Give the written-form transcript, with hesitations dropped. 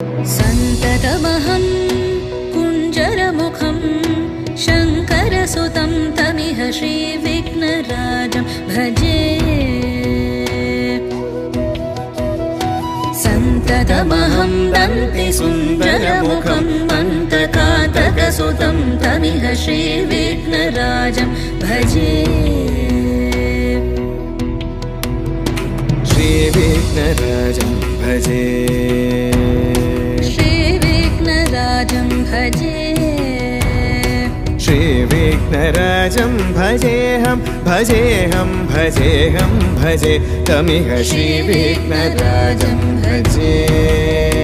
सन्ततमहं कुञ्जरमुखं शङ्करसुतं तमिह श्रीविघ्नराजं भजे। सन्ततमहं दन्तिसुन्दरमुखं मन्तकातकसुतं तमिह श्रीविघ्नराजं भजे। श्रीविघ्नराजं भजे। श्रीविघ्नराजं भजे। श्रीविघ्नराजं भजेऽहं भजेऽहं भजेऽहं भजे तमिह श्रीविघ्नराजं भजे।